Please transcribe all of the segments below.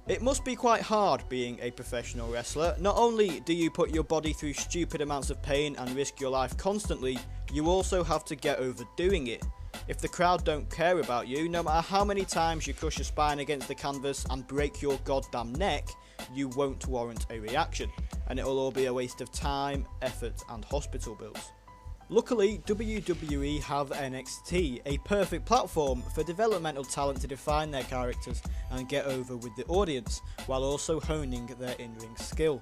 It must be quite hard being a professional wrestler. Not only do you put your body through stupid amounts of pain and risk your life constantly, you also have to get over doing it. If the crowd don't care about you, no matter how many times you crush your spine against the canvas and break your goddamn neck, you won't warrant a reaction, and it'll all be a waste of time, effort and hospital bills. Luckily, WWE have NXT, a perfect platform for developmental talent to define their characters and get over with the audience, while also honing their in-ring skill.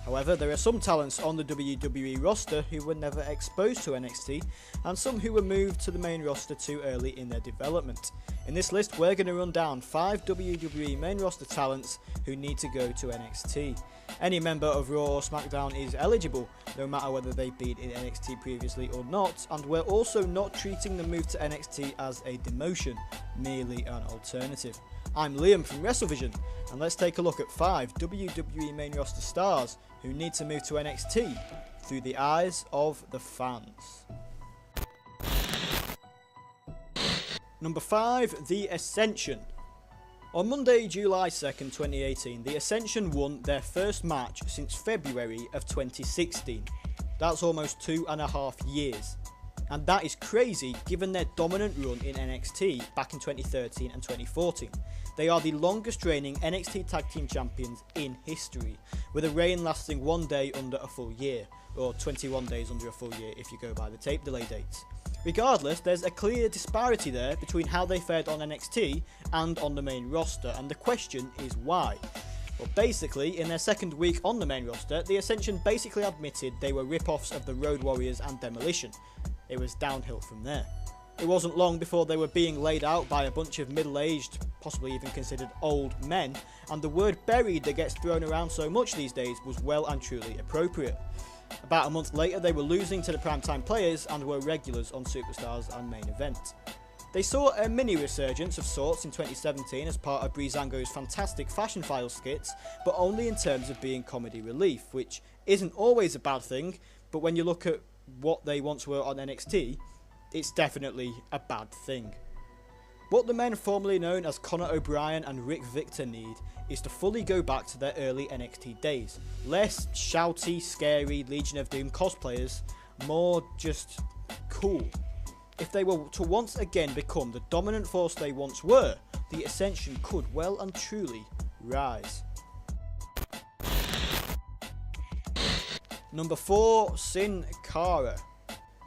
However, there are some talents on the WWE roster who were never exposed to NXT, and some who were moved to the main roster too early in their development. In this list, we're going to run down 5 WWE main roster talents who need to go to NXT. Any member of Raw or SmackDown is eligible, no matter whether they've been in NXT previously or not, and we're also not treating the move to NXT as a demotion, merely an alternative. I'm Liam from WrestleVision, and let's take a look at 5 WWE main roster stars who need to move to NXT through the eyes of the fans. Number 5, The Ascension. On Monday, July 2nd, 2018, The Ascension won their first match since February of 2016. That's almost 2.5 years. And that is crazy given their dominant run in NXT back in 2013 and 2014. They are the longest reigning NXT Tag Team Champions in history, with a reign lasting 1 day under a full year, or 21 days under a full year if you go by the tape delay dates. Regardless, there's a clear disparity there between how they fared on NXT and on the main roster, and the question is why? Well, basically, in their second week on the main roster, The Ascension basically admitted they were rip-offs of the Road Warriors and Demolition. It was downhill from there. It wasn't long before they were being laid out by a bunch of middle-aged, possibly even considered old men, and the word buried that gets thrown around so much these days was well and truly appropriate. About a month later, they were losing to the primetime players and were regulars on Superstars and Main Event. They saw a mini resurgence of sorts in 2017 as part of Breezango's fantastic Fashion Files skits, but only in terms of being comedy relief, which isn't always a bad thing, but when you look at what they once were on NXT, it's definitely a bad thing. What the men formerly known as Conor O'Brien and Rick Victor need is to fully go back to their early NXT days. Less shouty, scary Legion of Doom cosplayers, more just cool. If they were to once again become the dominant force they once were, the Ascension could well and truly rise. Number 4, Sin Cara.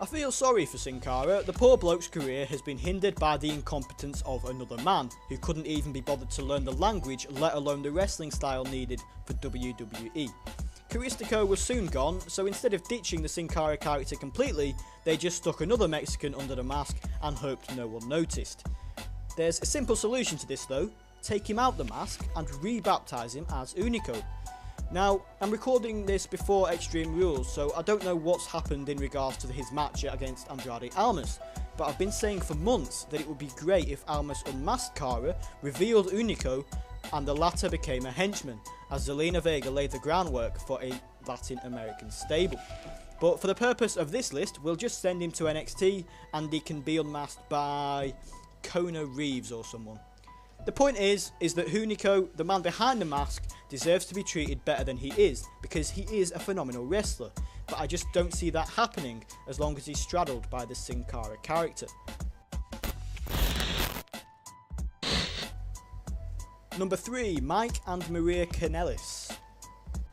I feel sorry for Sin Cara. The poor bloke's career has been hindered by the incompetence of another man, who couldn't even be bothered to learn the language, let alone the wrestling style needed for WWE. Caristico was soon gone, so instead of ditching the Sin Cara character completely, they just stuck another Mexican under the mask and hoped no one noticed. There's a simple solution to this though: take him out the mask and re-baptise him as Unico. Now, I'm recording this before Extreme Rules, so I don't know what's happened in regards to his match against Andrade Almas, but I've been saying for months that it would be great if Almas unmasked Cara, revealed Unico, and the latter became a henchman, as Zelina Vega laid the groundwork for a Latin American stable. But for the purpose of this list, we'll just send him to NXT, and he can be unmasked by Kona Reeves or someone. The point is that Hunico, the man behind the mask, deserves to be treated better than he is, because he is a phenomenal wrestler, but I just don't see that happening as long as he's straddled by the Sin Cara character. Number 3, Mike and Maria Kanellis.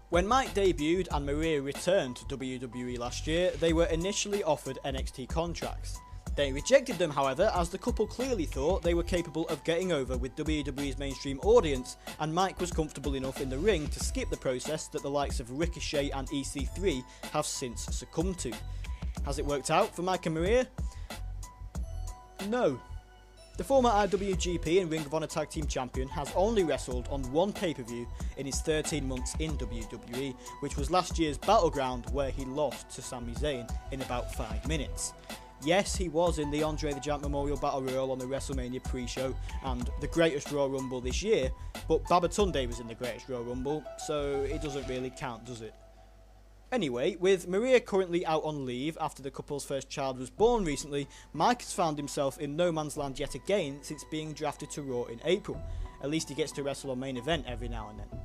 When Mike debuted and Maria returned to WWE last year, they were initially offered NXT contracts. They rejected them, however, as the couple clearly thought they were capable of getting over with WWE's mainstream audience, and Mike was comfortable enough in the ring to skip the process that the likes of Ricochet and EC3 have since succumbed to. Has it worked out for Mike and Maria? No. The former IWGP and Ring of Honor Tag Team Champion has only wrestled on one pay-per-view in his 13 months in WWE, which was last year's Battleground, where he lost to Sami Zayn in about 5 minutes. Yes, he was in the Andre the Giant Memorial Battle Royal on the WrestleMania pre-show and the Greatest Royal Rumble this year, but Babatunde was in the Greatest Royal Rumble, so it doesn't really count, does it? Anyway, with Maria currently out on leave after the couple's first child was born recently, Mike has found himself in no man's land yet again since being drafted to Raw in April. At least he gets to wrestle on main event every now and then.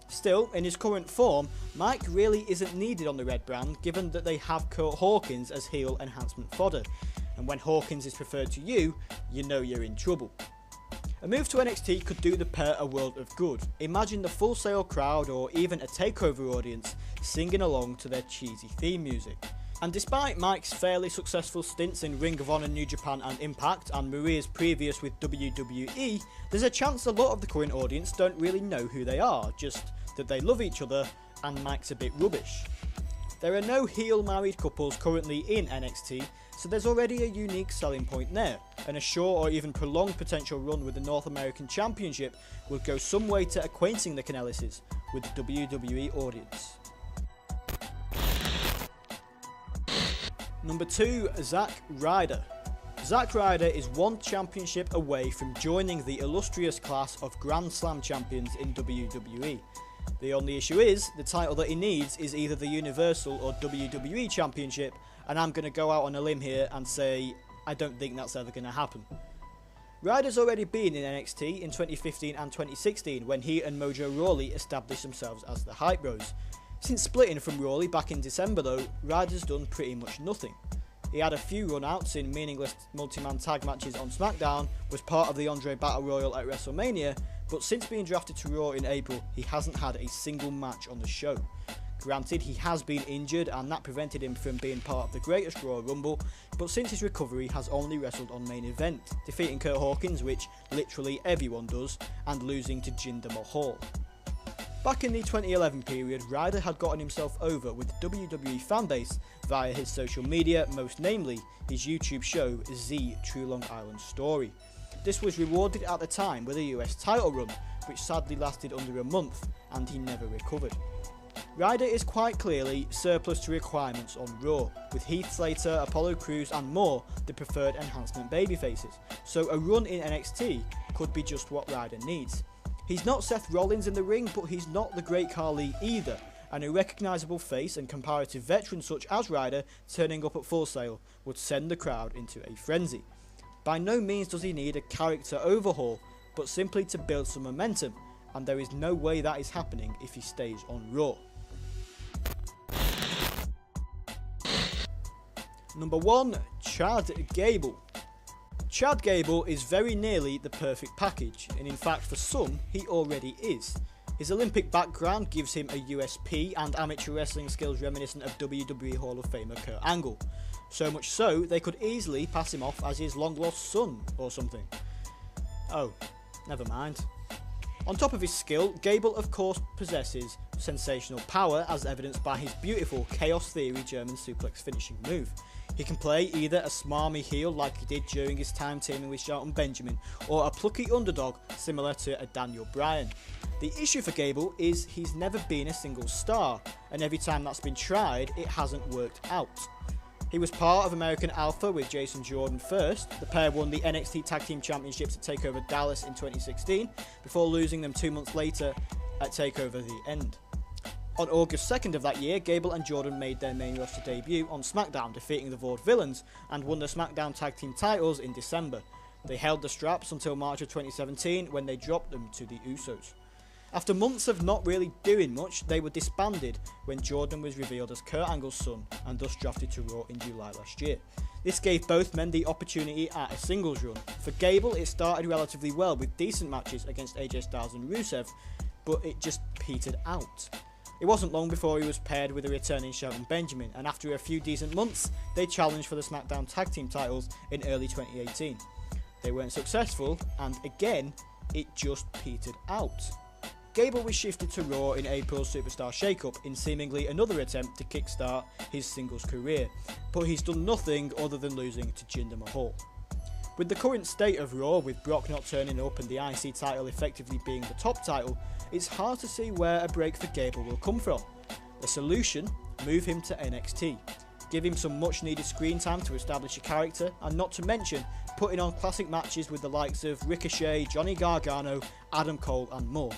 Still, in his current form, Mike really isn't needed on the red brand given that they have Kurt Hawkins as heel enhancement fodder, and when Hawkins is preferred to you, you know you're in trouble. A move to NXT could do the pair a world of good. Imagine the Full Sail crowd or even a takeover audience singing along to their cheesy theme music. And despite Mike's fairly successful stints in Ring of Honor, New Japan and Impact, and Maria's previous with WWE, there's a chance a lot of the current audience don't really know who they are, just that they love each other and Mike's a bit rubbish. There are no heel married couples currently in NXT, so there's already a unique selling point there, and a short or even prolonged potential run with the North American Championship would go some way to acquainting the Canellises with the WWE audience. Number 2, Zack Ryder. Zack Ryder is one championship away from joining the illustrious class of Grand Slam champions in WWE. The only issue is, the title that he needs is either the Universal or WWE Championship, and I'm going to go out on a limb here and say I don't think that's ever going to happen. Ryder's already been in NXT in 2015 and 2016 when he and Mojo Rawley established themselves as the Hype Bros. Since splitting from Rawley back in December though, Ryder's done pretty much nothing. He had a few run-outs in meaningless multi-man tag matches on SmackDown, was part of the Andre Battle Royal at WrestleMania, but since being drafted to Raw in April, he hasn't had a single match on the show. Granted, he has been injured and that prevented him from being part of the Greatest Royal Rumble, but since his recovery has only wrestled on main event, defeating Kurt Hawkins, which literally everyone does, and losing to Jinder Mahal. Back in the 2011 period, Ryder had gotten himself over with the WWE fanbase via his social media, most namely his YouTube show Z True Long Island Story. This was rewarded at the time with a US title run, which sadly lasted under a month, and he never recovered. Ryder is quite clearly surplus to requirements on Raw, with Heath Slater, Apollo Crews and more the preferred enhancement babyfaces, so a run in NXT could be just what Ryder needs. He's not Seth Rollins in the ring, but he's not the Great Khali either, and a recognisable face and comparative veteran such as Ryder turning up at Full Sail would send the crowd into a frenzy. By no means does he need a character overhaul, but simply to build some momentum, and there is no way that is happening if he stays on Raw. Number 1, Chad Gable. Chad Gable is very nearly the perfect package, and in fact for some he already is. His Olympic background gives him a USP and amateur wrestling skills reminiscent of WWE Hall of Famer Kurt Angle. So much so, they could easily pass him off as his long-lost son or something. Oh, never mind. On top of his skill, Gable of course possesses sensational power as evidenced by his beautiful Chaos Theory German suplex finishing move. He can play either a smarmy heel like he did during his time teaming with Shelton Benjamin, or a plucky underdog similar to a Daniel Bryan. The issue for Gable is he's never been a single star, and every time that's been tried, it hasn't worked out. He was part of American Alpha with Jason Jordan first. The pair won the NXT Tag Team Championships at TakeOver Dallas in 2016, before losing them 2 months later at TakeOver The End. On August 2nd of that year, Gable and Jordan made their main roster debut on SmackDown, defeating the Vaudevillains, and won the SmackDown Tag Team titles in December. They held the straps until March of 2017, when they dropped them to the Usos. After months of not really doing much, they were disbanded when Jordan was revealed as Kurt Angle's son, and thus drafted to Raw in July last year. This gave both men the opportunity at a singles run. For Gable, it started relatively well with decent matches against AJ Styles and Rusev, but it just petered out. It wasn't long before he was paired with a returning Shelton Benjamin, and after a few decent months, they challenged for the SmackDown Tag Team titles in early 2018. They weren't successful, and again, it just petered out. Gable was shifted to Raw in April's Superstar Shake-Up in seemingly another attempt to kickstart his singles career, but he's done nothing other than losing to Jinder Mahal. With the current state of Raw, with Brock not turning up and the IC title effectively being the top title, it's hard to see where a break for Gable will come from. The solution? Move him to NXT. Give him some much needed screen time to establish a character, and not to mention putting on classic matches with the likes of Ricochet, Johnny Gargano, Adam Cole and more.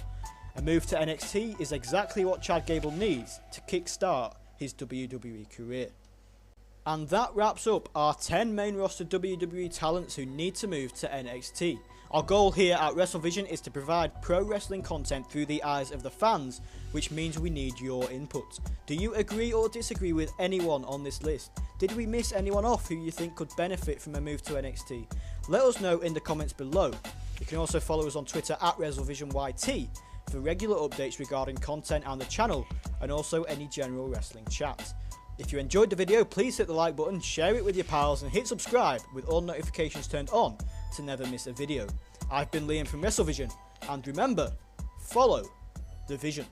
A move to NXT is exactly what Chad Gable needs to kickstart his WWE career. And that wraps up our 10 main roster WWE talents who need to move to NXT. Our goal here at WrestleVision is to provide pro wrestling content through the eyes of the fans, which means we need your input. Do you agree or disagree with anyone on this list? Did we miss anyone off who you think could benefit from a move to NXT? Let us know in the comments below. You can also follow us on Twitter at WrestleVisionYT for regular updates regarding content and the channel, and also any general wrestling chat. If you enjoyed the video, please hit the like button, share it with your pals, and hit subscribe with all notifications turned on to never miss a video. I've been Liam from WrestleVision, and remember, follow the vision.